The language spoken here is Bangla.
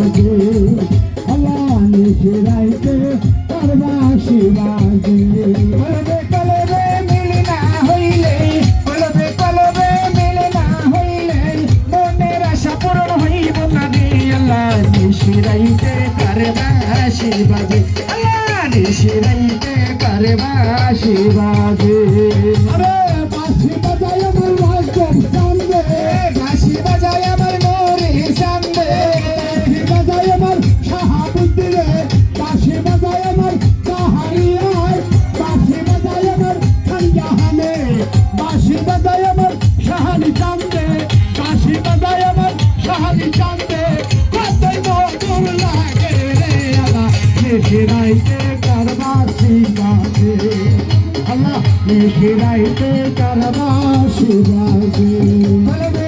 বাজে আল্লাহ নিশিরাইতে তার বাঁশি বাজে কলবে কলবে মিলে না হইলে কলবে কলবে মিলে না হইলে মনের আশা পূরণ হইব না রে আল্লাহ নিশিরাইতে তার বাঁশি বাজে আল্লাহ নিশিরাইতে তার বাঁশি বাজে আরে বাঁশি বাজায় আমার বাজব সামনে বাঁশি বাজায় আমার মোরে সামনে বাজায় আমার শাহাবুদ্দিন বাঁশি বাজায় আমার কাহারিয়ায় বাঁশি বাজায় আমার খানজাহানে বাঁশি বাজায় আমার শাহানি চান্দে বাঁশি বাজায় আমার শাহানি চান্দে কতই মধুর লাগে রে আল্লাহ নিশিরাইতে কার বাঁশি বাজে আল্লাহ নিশিরাইতে কার বাঁশি বাজে